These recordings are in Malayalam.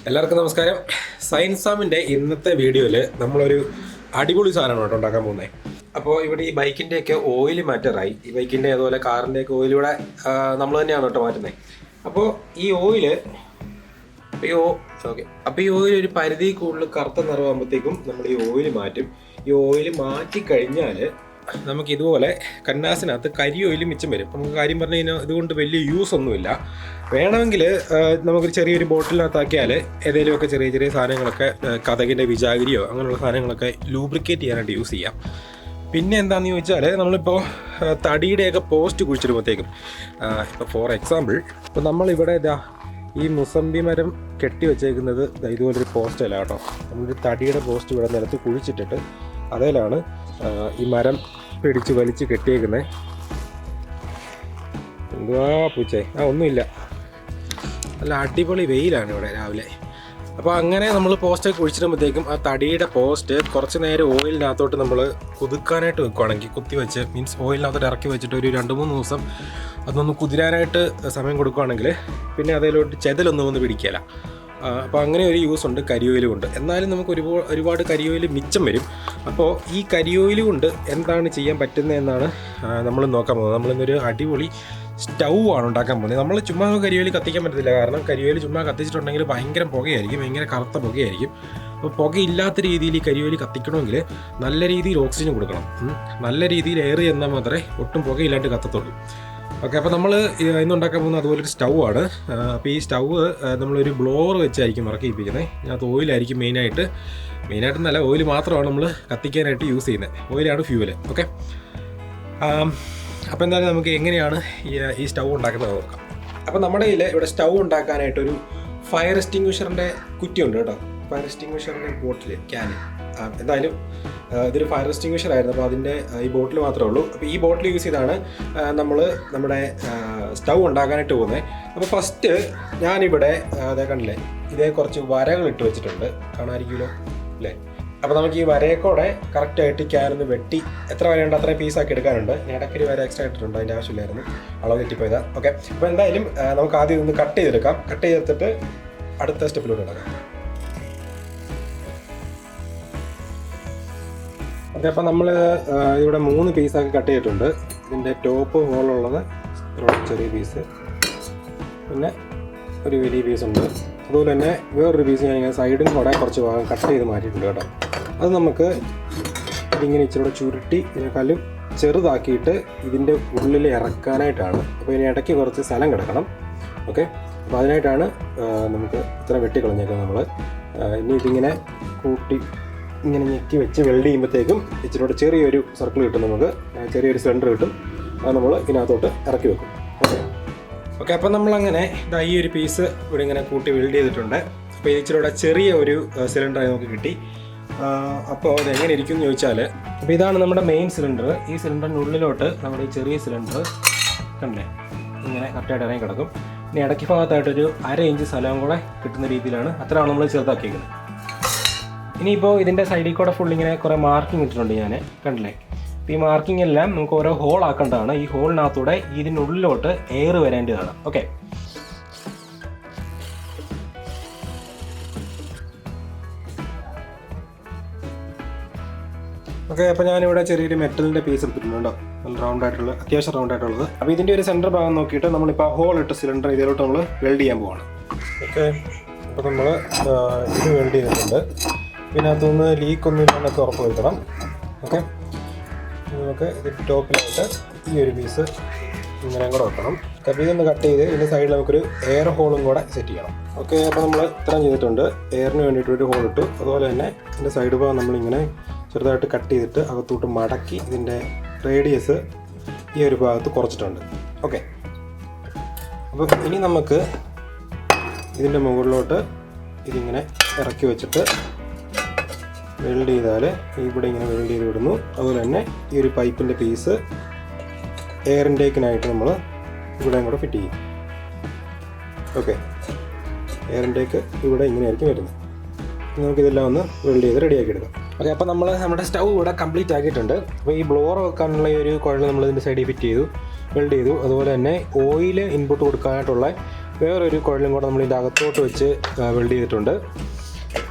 എല്ലാവർക്കും നമസ്കാരം. സയൻസ് സാമിൻ്റെ ഇന്നത്തെ വീഡിയോയിൽ നമ്മളൊരു അടിപൊളി സാധനമാണ് ഉണ്ടാക്കാൻ പോകുന്നത്. അപ്പോൾ ഇവിടെ ഈ ബൈക്കിൻ്റെയൊക്കെ ഓയിൽ മാറ്ററായി. ഈ ബൈക്കിൻ്റെ അതുപോലെ കാറിൻ്റെയൊക്കെ ഓയിലൂടെ നമ്മൾ തന്നെയാണ് കേട്ടോ മാറ്റുന്നത്. അപ്പോൾ ഈ ഓയിൽ ഈ ഓയിൽ ഒരു പരിധി കൂടുതൽ കറുത്ത നിറമാകുമ്പോഴത്തേക്കും നമ്മൾ ഈ ഓയിൽ മാറ്റും. ഈ ഓയിൽ മാറ്റിക്കഴിഞ്ഞാൽ നമുക്ക് ഇതുപോലെ കന്നാസിനകത്ത് കരി ഓയിൽ മിച്ചം വരും. നമുക്ക് കാര്യം പറഞ്ഞു കഴിഞ്ഞാൽ ഇതുകൊണ്ട് വലിയ യൂസ് ഒന്നുമില്ല. വേണമെങ്കിൽ നമുക്കൊരു ചെറിയൊരു ബോട്ടിലിനകത്താക്കിയാൽ ഏതെങ്കിലുമൊക്കെ ചെറിയ ചെറിയ സാധനങ്ങളൊക്കെ കതകിൻ്റെ വിജാഗിരിയോ അങ്ങനെയുള്ള സാധനങ്ങളൊക്കെ ലൂബ്രിക്കേറ്റ് ചെയ്യാനായിട്ട് യൂസ് ചെയ്യാം. പിന്നെ എന്താണെന്ന് ചോദിച്ചാൽ നമ്മളിപ്പോൾ തടിയുടെയൊക്കെ പോസ്റ്റ് കുഴിച്ചിടുമ്പോഴത്തേക്കും ഇപ്പോൾ ഫോർ എക്സാമ്പിൾ ഇപ്പോൾ നമ്മളിവിടെ ഈ മുസമ്പി മരം കെട്ടി വെച്ചേക്കുന്നത് ഇതുപോലൊരു പോസ്റ്റല്ല കേട്ടോ. നമ്മളൊരു തടിയുടെ പോസ്റ്റ് ഇവിടെ നിലത്ത് കുഴിച്ചിട്ടിട്ട് അതിലാണ് ഈ മരം പിടിച്ച് വലിച്ച് കെട്ടിയേക്കുന്നത്. എന്തുവാ പൂച്ചേ? ഒന്നുമില്ല, നല്ല അടിപൊളി വെയിലാണ് ഇവിടെ രാവിലെ. അപ്പോൾ അങ്ങനെ നമ്മൾ പോസ്റ്റൊക്കെ കുഴിച്ചിടുമ്പോഴത്തേക്കും ആ തടിയുടെ പോസ്റ്റ് കുറച്ച് നേരം ഓയിലിനകത്തോട്ട് നമ്മൾ കുതിക്കാനായിട്ട് വെക്കുകയാണെങ്കിൽ കുത്തി വെച്ച് മീൻസ് ഓയിലിനകത്തോട്ട് ഇറക്കി വെച്ചിട്ട് ഒരു 2-3 ദിവസം അതൊന്ന് കുതിരാനായിട്ട് സമയം കൊടുക്കുകയാണെങ്കിൽ പിന്നെ അതിലോട്ട് ചെതലൊന്നും ഒന്ന് പിടിക്കില്ല. അപ്പോൾ അങ്ങനെ ഒരു യൂസ് ഉണ്ട് കരിയോയിൽ കൊണ്ട്. എന്നാലും നമുക്ക് ഒരുപാട് കരിയോയിൽ മിച്ചം വരും. അപ്പോൾ ഈ കരിയോയിൽ കൊണ്ട് എന്താണ് ചെയ്യാൻ പറ്റുന്നതെന്നാണ് നമ്മൾ നോക്കാൻ പോകുന്നത്. നമ്മളിന്നൊരു അടിപൊളി സ്റ്റൗ ആണ് ഉണ്ടാക്കാൻ പോകുന്നത്. നമ്മൾ ചുമ്മാ കരിയോയിൽ കത്തിക്കാൻ പറ്റത്തില്ല. കാരണം കരിയോയിൽ ചുമ്മാ കത്തിച്ചിട്ടുണ്ടെങ്കിൽ ഭയങ്കര പുകയായിരിക്കും, ഭയങ്കര കറുത്ത പുകയായിരിക്കും. അപ്പോൾ പുകയില്ലാത്ത രീതിയിൽ ഈ കരിയോയിൽ കത്തിക്കണമെങ്കിൽ നല്ല രീതിയിൽ ഓക്സിജൻ കൊടുക്കണം. നല്ല രീതിയിൽ എയർ ചെന്നാൽ മാത്രമേ ഒട്ടും പുകയില്ലാണ്ട് കത്തത്തുള്ളൂ. ഓക്കെ, അപ്പോൾ നമ്മൾ ഇന്നുണ്ടാക്കാൻ പോകുന്നത് അതുപോലൊരു സ്റ്റൗ ആണ്. അപ്പോൾ ഈ സ്റ്റൗ നമ്മളൊരു ബ്ലോവർ വെച്ചായിരിക്കും ഇറക്കിപ്പിക്കുന്നത്. ഇതിനകത്ത് ഓയിലായിരിക്കും മെയിനായിട്ടെന്നല്ല, ഓയിൽ മാത്രമാണ് നമ്മൾ കത്തിക്കാനായിട്ട് യൂസ് ചെയ്യുന്നത്. ഓയിലാണ് ഫ്യൂവൽ. ഓക്കെ, അപ്പോൾ എന്തായാലും നമുക്ക് എങ്ങനെയാണ് ഈ സ്റ്റൗ ഉണ്ടാക്കുന്നത് നോക്കാം. അപ്പോൾ നമ്മുടെ കയ്യിൽ ഇവിടെ സ്റ്റൗ ഉണ്ടാക്കാനായിട്ടൊരു ഫയർ എക്സ്റ്റിംഗ്വിഷറിൻ്റെ കുറ്റിയുണ്ട് കേട്ടോ. ഫയർ എക്സ്റ്റിംഗ്വിഷറിൻ്റെ ബോട്ടിൽ ക്യാന്. എന്തായാലും ഇതൊരു ഫയർ എക്സ്റ്റിംഗ്വിഷർ ആയിരുന്നു. അപ്പോൾ അതിൻ്റെ ഈ ബോട്ടിൽ മാത്രമേ ഉള്ളൂ. അപ്പോൾ ഈ ബോട്ടിൽ യൂസ് ചെയ്താണ് നമ്മൾ നമ്മുടെ സ്റ്റൗ ഉണ്ടാക്കാനായിട്ട് പോകുന്നത്. അപ്പോൾ ഫസ്റ്റ് ഞാനിവിടെ അതേ കണ്ടില്ലേ, ഇതേ കുറച്ച് വരകൾ ഇട്ട് വെച്ചിട്ടുണ്ട്, കാണാതിരിക്കുമല്ലോ അല്ലേ. അപ്പോൾ നമുക്ക് ഈ വരയെക്കൂടെ കറക്റ്റായിട്ട് ക്യാനൊന്ന് വെട്ടി എത്ര വരയുണ്ട് അത്രയും പീസാക്കി എടുക്കാനുണ്ട്. ഇടയ്ക്കൊരു വര എക്സ്ട്രാ ഇട്ടിട്ടുണ്ട്, അതിൻ്റെ ആവശ്യമില്ലായിരുന്നു, അളവ് തെറ്റിപ്പോയതാ. ഓക്കെ, അപ്പോൾ എന്തായാലും നമുക്ക് ആദ്യം ഒന്ന് കട്ട് ചെയ്തെടുക്കാം. കട്ട് ചെയ്തെടുത്തിട്ട് അടുത്ത സ്റ്റെപ്പിലൂടെ ഇടാം. ഓക്കെ, അപ്പോൾ നമ്മൾ ഇവിടെ 3 പീസാക്കി കട്ട് ചെയ്തിട്ടുണ്ട്. ഇതിൻ്റെ ടോപ്പ് ഹോളുള്ളത് ചെറിയ പീസ്, പിന്നെ ഒരു വലിയ പീസുണ്ട്. അതുപോലെ തന്നെ വേറൊരു പീസ് ഞാൻ സൈഡിൽ കൂടെ കുറച്ച് ഭാഗം കട്ട് ചെയ്ത് മാറ്റിയിട്ടുണ്ട് കേട്ടോ. അത് നമുക്ക് ഇതിങ്ങനെ ഇച്ചിരി ചുരുട്ടി ഇതിനേക്കാളും ചെറുതാക്കിയിട്ട് ഇതിൻ്റെ ഉള്ളിൽ ഇറക്കാനായിട്ടാണ്. അപ്പോൾ ഇതിന് ഇടയ്ക്ക് കുറച്ച് സ്ഥലം കിടക്കണം. ഓക്കെ, അപ്പോൾ അതിനായിട്ടാണ് നമുക്ക് ഇത്ര വെട്ടിക്കളഞ്ഞേക്കാം നമ്മൾ. ഇനി ഇതിങ്ങനെ കൂട്ടി ഇങ്ങനെ ഞെക്കി വെച്ച് വെൽഡ് ചെയ്യുമ്പോഴത്തേക്കും ഇച്ചിരി ചെറിയൊരു സർക്കിൾ കിട്ടും, നമുക്ക് ചെറിയൊരു സിലിണ്ടർ കിട്ടും. അത് നമ്മൾ ഇതിനകത്തോട്ട് ഇറക്കി വെക്കും. ഓക്കെ, അപ്പോൾ നമ്മളങ്ങനെ ഈ ഒരു പീസ് ഇവിടെ ഇങ്ങനെ കൂട്ടി വെൽഡ് ചെയ്തിട്ടുണ്ട്. അപ്പോൾ ഇച്ചിരി ചെറിയ ഒരു സിലിണ്ടറായി നമുക്ക് കിട്ടി. അപ്പോൾ അതെങ്ങനെ ഇരിക്കും എന്ന് ചോദിച്ചാൽ, അപ്പോൾ ഇതാണ് നമ്മുടെ മെയിൻ സിലിണ്ടർ. ഈ സിലിണ്ടറിനുള്ളിലോട്ട് നമ്മുടെ ഈ ചെറിയ സിലിണ്ടർ കണ്ടേ ഇങ്ങനെ കറക്റ്റായിട്ട് ഇറങ്ങി കിടക്കും. ഇനി ഇടയ്ക്ക് ഭാഗത്തായിട്ടൊരു 1/2 ഇഞ്ച് സ്ഥലവും കൂടെ കിട്ടുന്ന രീതിയിലാണ്, അത്രയാണ് നമ്മൾ ചെറുതാക്കിയിരിക്കുന്നത്. ഇനിയിപ്പോൾ ഇതിൻ്റെ സൈഡിൽ കൂടെ ഫുൾ ഇങ്ങനെ കുറേ മാർക്കിംഗ് ഇട്ടിട്ടുണ്ട് ഞാൻ, കണ്ടില്ലേ. അപ്പോൾ ഈ മാർക്കിംഗ് എല്ലാം നമുക്ക് ഓരോ ഹോൾ ആക്കേണ്ടതാണ്. ഈ ഹോളിനകത്തൂടെ ഇതിനുള്ളിലോട്ട് എയർ വരേണ്ടതാണ്. ഓക്കെ, അപ്പോൾ ഞാനിവിടെ ചെറിയൊരു മെറ്റലിൻ്റെ പീസ് എടുത്തിട്ടുണ്ടോ, നല്ല റൗണ്ടായിട്ടുള്ള, അത്യാവശ്യം റൗണ്ടായിട്ടുള്ളത്. അപ്പോൾ ഇതിൻ്റെ ഒരു സെൻറ്റർ ഭാഗം നോക്കിയിട്ട് നമ്മളിപ്പോൾ ഹോൾ ഇട്ട സിലിണ്ടർ ഇതിലോട്ട് നമ്മൾ വെൽഡ് ചെയ്യാൻ പോവാണ്. ഓക്കെ, അപ്പോൾ നമ്മൾ ഇത് വെൽഡ് ചെയ്തിട്ടുണ്ട്. പിന്നെ അതൊന്ന് ലീക്കൊന്നും ഇല്ലാന്നൊക്കെ ഉറപ്പ് വരുത്തണം. ഓക്കെ, നമുക്ക് ഇത് ടോപ്പിലായിട്ട് ഈ ഒരു പീസ് ഇങ്ങനെ കൂടെ വെക്കണം. അപ്പോൾ ഇതൊന്ന് കട്ട് ചെയ്ത് ഇതിൻ്റെ സൈഡിൽ നമുക്കൊരു എയർ ഹോളും കൂടെ സെറ്റ് ചെയ്യണം. ഓക്കെ, അപ്പോൾ നമ്മൾ ഇത്രയും ചെയ്തിട്ടുണ്ട്. എയറിന് വേണ്ടിയിട്ടൊരു ഹോൾ ഇട്ടു. അതുപോലെ തന്നെ ഇതിൻ്റെ സൈഡ് ഭാഗം നമ്മളിങ്ങനെ ചെറുതായിട്ട് കട്ട് ചെയ്തിട്ട് അകത്തോട്ട് മടക്കി ഇതിൻ്റെ റേഡിയസ് ഈ ഒരു ഭാഗത്ത് കുറച്ചിട്ടുണ്ട്. ഓക്കെ, അപ്പോൾ ഇനി നമുക്ക് ഇതിൻ്റെ മുകളിലോട്ട് ഇതിങ്ങനെ ഇറക്കി വെച്ചിട്ട് വെൽഡ് ചെയ്താൽ ഇവിടെ ഇങ്ങനെ വെൽഡ് ചെയ്ത് വിടുന്നു. അതുപോലെ തന്നെ ഈ ഒരു പൈപ്പിൻ്റെ പീസ് എയർ ഇൻടേക്കിനായിട്ട് നമ്മൾ ഇവിടെയും കൂടെ ഫിറ്റ് ചെയ്യും. ഓക്കെ, എയർ ഇൻടേക്ക് ഇവിടെ ഇങ്ങനെയായിരിക്കും വരുന്നത്. നമുക്കിതെല്ലാം ഒന്ന് വെൽഡ് ചെയ്ത് റെഡിയാക്കി എടുക്കാം. ഓക്കെ, അപ്പോൾ നമ്മുടെ സ്റ്റൗ ഇവിടെ കംപ്ലീറ്റ് ആക്കിയിട്ടുണ്ട്. അപ്പോൾ ഈ ബ്ലോവർ വെക്കാനുള്ള ഈ ഒരു കുഴൽ നമ്മൾ ഇതിൻ്റെ സൈഡിൽ ഫിറ്റ് ചെയ്തു, വെൽഡ് ചെയ്തു. അതുപോലെ തന്നെ ഓയിൽ ഇൻപുട്ട് കൊടുക്കാനായിട്ടുള്ള വേറൊരു കുഴലും കൂടെ നമ്മൾ ഇതിൻ്റെ അകത്തോട്ട് വെച്ച് വെൽഡ് ചെയ്തിട്ടുണ്ട്.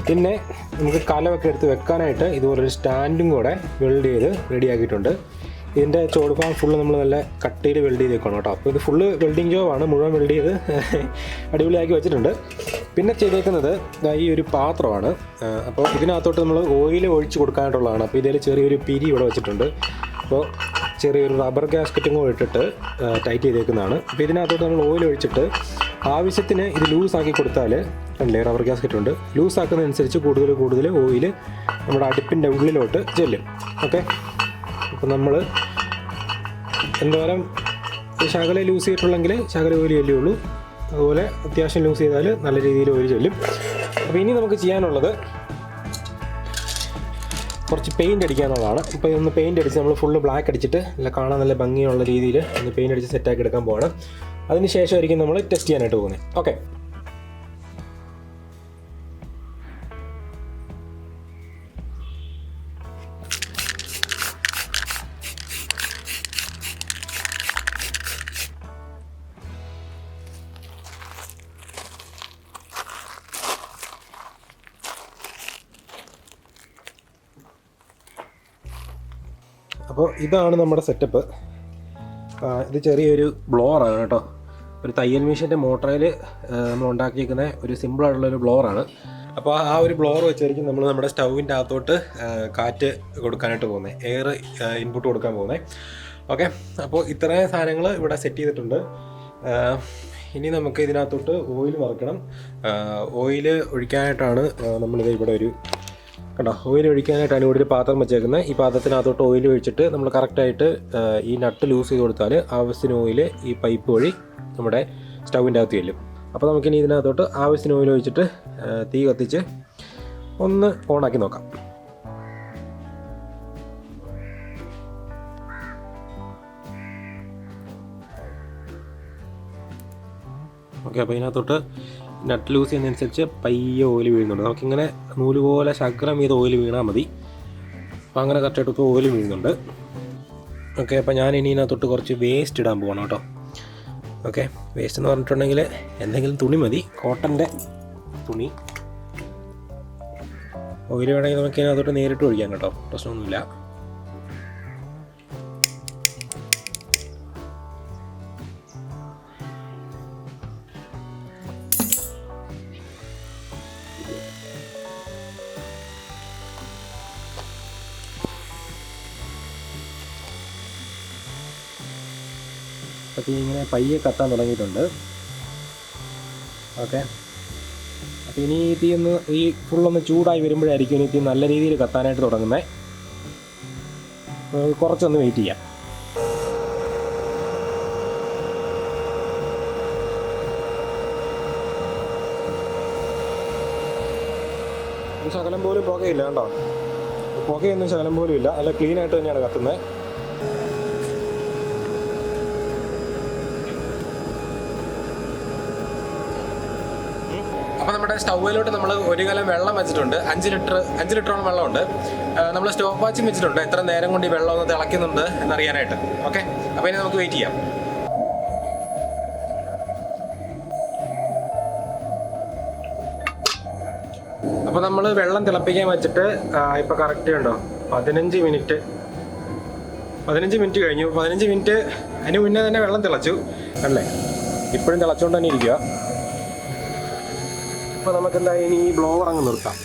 പിന്നെ നമുക്ക് കലമൊക്കെ എടുത്ത് വെക്കാനായിട്ട് ഇതുപോലൊരു സ്റ്റാൻഡും കൂടെ വെൽഡ് ചെയ്ത് റെഡിയാക്കിയിട്ടുണ്ട്. ഇതിൻ്റെ ചോട് ഭാഗം ഫുള്ള് നമ്മൾ നല്ല കട്ടയിൽ വെൽഡ് ചെയ്ത് വെക്കണം കേട്ടോ. അപ്പോൾ ഇത് ഫുള്ള് വെൽഡിങ് ജോബാണ്, മുഴുവൻ വെൽഡ് ചെയ്ത് അടിപൊളിയാക്കി വെച്ചിട്ടുണ്ട്. പിന്നെ ചെയ്തേക്കുന്നത് ഈ ഒരു പാത്രമാണ്. അപ്പോൾ ഇതിനകത്തോട്ട് നമ്മൾ ഓയിൽ ഒഴിച്ച് കൊടുക്കാനായിട്ടുള്ളതാണ്. അപ്പോൾ ഇതിൽ ചെറിയൊരു പിരി ഇവിടെ വെച്ചിട്ടുണ്ട്. അപ്പോൾ ചെറിയൊരു റബ്ബർ ഗ്യാസ്കറ്റും കൂടെ ഇട്ടിട്ട് ടൈറ്റ് ചെയ്തേക്കുന്നതാണ്. അപ്പോൾ ഇതിനകത്തോട്ട് നമ്മൾ ഓയിൽ ഒഴിച്ചിട്ട് ആവശ്യത്തിന് ഇത് ലൂസാക്കി കൊടുത്താൽ, കണ്ടില്ലേ റബ്ബർ ഗ്യാസ്കറ്റ് ഉണ്ട്, ലൂസാക്കുന്നതനുസരിച്ച് കൂടുതൽ ഓയിൽ നമ്മുടെ അടുപ്പിൻ്റെ ഉള്ളിലോട്ട് ചെല്ലും. ഓക്കെ, അപ്പോൾ നമ്മൾ എന്തോരം ശകല ലൂസ് ചെയ്തിട്ടുള്ളെങ്കിൽ ശകല ഓയിൽ ചെല്ലുള്ളൂ. അതുപോലെ അത്യാവശ്യം ലൂസ് ചെയ്താൽ നല്ല രീതിയിൽ ഓയിൽ ചെല്ലും. അപ്പോൾ ഇനി നമുക്ക് ചെയ്യാനുള്ളത് കുറച്ച് പെയിൻ്റ് അടിക്കാനുള്ളതാണ്. ഇപ്പോൾ ഇതൊന്ന് പെയിൻ്റ് അടിച്ച് നമ്മൾ ഫുള്ള് ബ്ലാക്ക് അടിച്ചിട്ട് നല്ല കാണാൻ നല്ല ഭംഗിയുള്ള രീതിയിൽ ഒന്ന് പെയിൻ്റ് അടിച്ച് സെറ്റാക്കി എടുക്കാൻ പോകണം. അതിന് ശേഷമായിരിക്കും നമ്മൾ ടെസ്റ്റ് ചെയ്യാനായിട്ട് പോകുന്നത്. ഓക്കെ, അപ്പോൾ ഇതാണ് നമ്മുടെ സെറ്റപ്പ്. ഇത് ചെറിയൊരു ബ്ലോവറാണ് കേട്ടോ. ഒരു തയ്യൽ മെഷീൻ്റെ മോട്ടറിൽ നമ്മൾ ഉണ്ടാക്കിയിരിക്കുന്ന ഒരു സിമ്പിളായിട്ടുള്ളൊരു ബ്ലോവറാണ്. അപ്പോൾ ആ ഒരു ബ്ലോവർ വെച്ചായിരിക്കും നമ്മൾ നമ്മുടെ സ്റ്റൗവിൻ്റെ അകത്തോട്ട് കാറ്റ് കൊടുക്കാനായിട്ട് പോകുന്നത്, എയർ ഇൻപുട്ട് കൊടുക്കാൻ പോകുന്നത്. ഓക്കെ, അപ്പോൾ ഇത്രയും സാധനങ്ങൾ ഇവിടെ സെറ്റ് ചെയ്തിട്ടുണ്ട്. ഇനി നമുക്ക് ഇതിനകത്തോട്ട് ഓയിൽ നിറയ്ക്കണം. ഓയിൽ ഒഴിക്കാനായിട്ടാണ് നമ്മളിത് ഇവിടെ ഒരു കണ്ടോ, ഓയിൽ ഒഴിക്കാനായിട്ടാണ് ഇവിടെ ഒരു പാത്രം വെച്ചേക്കുന്നത്. ഈ പാത്രത്തിനകത്തോട്ട് ഓയിൽ ഒഴിച്ചിട്ട് നമ്മൾ കറക്റ്റായിട്ട് ഈ നട്ട് ലൂസ് ചെയ്ത് കൊടുത്താൽ ആവശ്യത്തിന് ഓയിൽ ഈ പൈപ്പ് വഴി നമ്മുടെ സ്റ്റൗവിൻ്റെ അകത്ത് ചെല്ലും. അപ്പോൾ നമുക്കിനി ഇതിനകത്തോട്ട് ആവശ്യത്തിന് ഓയിൽ ഒഴിച്ചിട്ട് തീ കത്തിച്ച് ഒന്ന് ഓണാക്കി നോക്കാം. ഓക്കെ, അപ്പോൾ ഇതിനകത്തോട്ട് നട്ട് ലൂസ് ചെയ്യുന്നതനുസരിച്ച് പയ്യെ ഓയിൽ വീഴുന്നുണ്ട്. നമുക്കിങ്ങനെ നൂല് പോലെ ശകലം ചെയ്ത് ഓയിൽ വീണാൽ മതി. അപ്പോൾ അങ്ങനെ കറക്റ്റായിട്ട് ഓയിൽ വീഴുന്നുണ്ട്. ഓക്കെ, അപ്പോൾ ഞാൻ ഇനി ഇതിനകത്തോട്ട് കുറച്ച് വേസ്റ്റ് ഇടാൻ പോകണം കേട്ടോ. ഓക്കെ, വേസ്റ്റ് എന്ന് പറഞ്ഞിട്ടുണ്ടെങ്കിൽ എന്തെങ്കിലും തുണി മതി, കോട്ടൻ്റെ തുണി. ഓയിൽ വേണമെങ്കിൽ നമുക്ക് ഇതിനകത്തോട്ട് നേരിട്ട് ഒഴിക്കാം കേട്ടോ, പ്രശ്നമൊന്നുമില്ല. അപ്പോൾ ഇങ്ങനെ പയ്യെ കത്താൻ തുടങ്ങിയിട്ടുണ്ട്. ഓക്കെ, അപ്പോൾ ഇനി ഈ തീ ഒന്ന് ഈ ഫുള്ളൊന്ന് ചൂടായി വരുമ്പോഴായിരിക്കും ഇനി തീ നല്ല രീതിയിൽ കത്താനായിട്ട് തുടങ്ങുന്നത്. കുറച്ചൊന്ന് വെയിറ്റ് ചെയ്യാം. ശകലം പോലും പുകയില്ല കേട്ടോ, പുകയൊന്നും ശകലം പോലും ഇല്ല, നല്ല ക്ലീൻ ആയിട്ട് തന്നെയാണ് കത്തുന്നത്. അപ്പോൾ നമ്മുടെ സ്റ്റൗവിലോട്ട് നമ്മൾ ഒരു കലം വെള്ളം വെച്ചിട്ടുണ്ട്. 5 ലിറ്ററോളം വെള്ളമുണ്ട്. നമ്മൾ സ്റ്റോപ്പ് വാച്ചും വെച്ചിട്ടുണ്ട്, എത്ര നേരം കൊണ്ട് ഈ വെള്ളം ഒന്ന് തിളയ്ക്കുന്നുണ്ട് എന്നറിയാനായിട്ട്. ഓക്കെ, അപ്പോൾ ഇനി നമുക്ക് വെയിറ്റ് ചെയ്യാം. അപ്പോൾ നമ്മൾ വെള്ളം തിളപ്പിക്കാൻ വെച്ചിട്ട് ഇപ്പോൾ കറക്റ്റ് ഉണ്ടോ 15 മിനിറ്റ് കഴിഞ്ഞു. 15 മിനിറ്റ് അതിന് മുന്നേ തന്നെ വെള്ളം തിളച്ചു അല്ലേ, ഇപ്പോഴും തിളച്ചുകൊണ്ട് തന്നെ ഇരിക്കുക. അപ്പോൾ നമുക്ക് എന്തായാലും ഇനി ഈ ബ്ലോവർ അങ്ങ് നിർത്താം.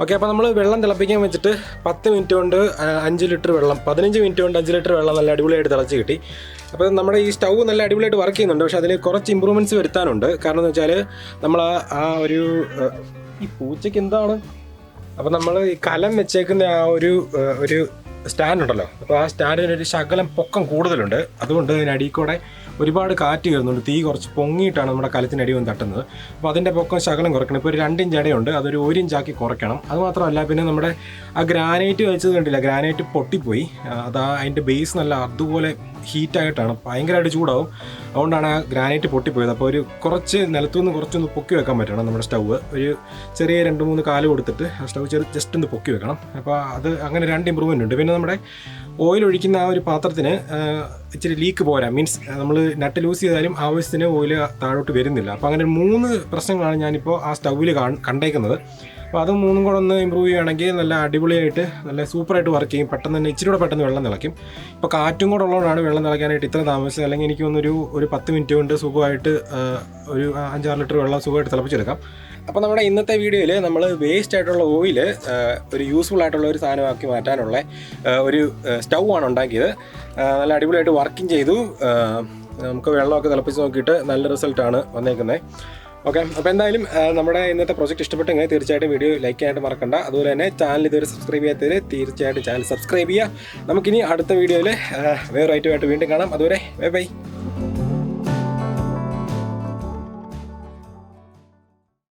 ഓക്കെ, അപ്പോൾ നമ്മൾ വെള്ളം തിളപ്പിക്കാൻ വെച്ചിട്ട് 10 മിനിറ്റ് കൊണ്ട് 5 ലിറ്റർ വെള്ളം, 15 മിനിറ്റ് കൊണ്ട് 5 ലിറ്റർ വെള്ളം നല്ല അടിപൊളിയായിട്ട് തിളച്ച് കിട്ടി. അപ്പോൾ നമ്മുടെ ഈ സ്റ്റൗ നല്ല അടിപൊളിയായിട്ട് വർക്ക് ചെയ്യുന്നുണ്ട്. പക്ഷേ അതിൽ കുറച്ച് ഇമ്പ്രൂവ്മെൻറ്റ്സ് വരുത്താനുണ്ട്. കാരണം എന്ന് വെച്ചാൽ നമ്മൾ ആ ഒരു ഈ പൂച്ചയ്ക്ക് എന്താണ്, അപ്പോൾ നമ്മൾ ഈ കലം വെച്ചേക്കുന്ന ആ ഒരു സ്റ്റാൻഡ് ഉണ്ടല്ലോ, അപ്പോൾ ആ സ്റ്റാൻഡിന് ഒരു ശകലം പൊക്കം കൂടുതലുണ്ട്. അതുകൊണ്ട് ഇതിനടിയിൽ കൂടെ ഒരുപാട് കാറ്റ് കയറുന്നുണ്ട്. തീ കുറച്ച് പൊങ്ങിയിട്ടാണ് നമ്മുടെ കലത്തിനടി വന്ന് തട്ടുന്നത്. അപ്പോൾ അതിൻ്റെ പൊക്കം ശകലം കുറയ്ക്കണം. ഇപ്പോൾ ഒരു 2 ഇഞ്ച് അടയുണ്ട്, അതൊരു 1 ഇഞ്ചാക്കി കുറയ്ക്കണം. അതുമാത്രമല്ല, പിന്നെ നമ്മുടെ ആ ഗ്രാനൈറ്റ് വെച്ചത് കണ്ടില്ല, ഗ്രാനൈറ്റ് പൊട്ടിപ്പോയി. അതിൻ്റെ ബേസ് നല്ല അതുപോലെ ഹീറ്റായിട്ടാണ്, ഭയങ്കരമായിട്ട് ചൂടാവും. അതുകൊണ്ടാണ് ആ ഗ്രാനൈറ്റ് പൊട്ടിപ്പോയത്. അപ്പോൾ ഒരു കുറച്ച് നിലത്തുനിന്ന് കുറച്ചൊന്ന് പൊക്കി വെക്കാൻ പറ്റണം നമ്മുടെ സ്റ്റൗവ്. ഒരു ചെറിയ 2-3 കാല് കൊടുത്തിട്ട് ആ സ്റ്റൗ ജസ്റ്റ് ഒന്ന് പൊക്കി വെക്കണം. അപ്പോൾ അത് അങ്ങനെ 2 ഇമ്പ്രൂവ്മെൻ്റ് ഉണ്ട്. പിന്നെ നമ്മുടെ ഓയിൽ ഒഴിക്കുന്ന ആ ഒരു പാത്രത്തിന് ഇച്ചിരി ലീക്ക് പോരാ, മീൻസ് നമ്മൾ നട്ട് ലൂസ് ചെയ്താലും ആവശ്യത്തിന് ഓയിൽ താഴോട്ട് വരുന്നില്ല. അപ്പോൾ അങ്ങനെ 3 പ്രശ്നങ്ങളാണ് ഞാനിപ്പോൾ ആ സ്റ്റൗവിൽ കണ്ടേക്കുന്നത്. അപ്പോൾ അത് 3 കൂടെ ഒന്ന് ഇമ്പ്രൂവ് ചെയ്യുകയാണെങ്കിൽ നല്ല അടിപൊളിയായിട്ട് നല്ല സൂപ്പറായിട്ട് വർക്ക് ചെയ്യും. പെട്ടെന്ന് തന്നെ ഇച്ചിരി കൂടെ പെട്ടെന്ന് വെള്ളം തിളയ്ക്കും. ഇപ്പോൾ കാറ്റും കൂടെ ഉള്ളതുകൊണ്ടാണ് വെള്ളം തിളയ്ക്കാനായിട്ട് ഇത്ര താമസിച്ചത്. അല്ലെങ്കിൽ എനിക്ക് ഒരു 10 മിനിറ്റ് കൊണ്ട് സുഖമായിട്ട് ഒരു 5-6 ലിറ്റർ വെള്ളം സുഖമായിട്ട് തിളപ്പിച്ചെടുക്കാം. അപ്പോൾ നമ്മുടെ ഇന്നത്തെ വീഡിയോയിൽ നമ്മൾ വേസ്റ്റ് ആയിട്ടുള്ള ഓയിൽ ഒരു യൂസ്ഫുൾ ആയിട്ടുള്ള ഒരു സാധനമാക്കി മാറ്റാനുള്ള ഒരു സ്റ്റൗ ആണ് ഉണ്ടാക്കിയത്. നല്ല അടിപൊളിയായിട്ട് വർക്കിംഗ് ചെയ്തു. നമുക്ക് വെള്ളമൊക്കെ തിളപ്പിച്ച് നോക്കിയിട്ട് നല്ല റിസൾട്ടാണ് വന്നേക്കുന്നത്. ഓക്കെ, അപ്പോൾ എന്തായാലും നമ്മുടെ ഇന്നത്തെ പ്രോജക്റ്റ് ഇഷ്ടപ്പെട്ടെങ്കിൽ തീർച്ചയായിട്ടും വീഡിയോ ലൈക്ക് ചെയ്യാനായിട്ട് മറക്കണ്ട. അതുപോലെ തന്നെ ചാനൽ ഇതുവരെ സബ്സ്ക്രൈബ് ചെയ്യാത്തവർ തീർച്ചയായിട്ടും ചാനൽ സബ്സ്ക്രൈബ് ചെയ്യുക. നമുക്കിനി അടുത്ത വീഡിയോയിൽ വേറെ ഐറ്റമായിട്ട് വീണ്ടും കാണാം. അതുവരെ ബൈ ബൈ.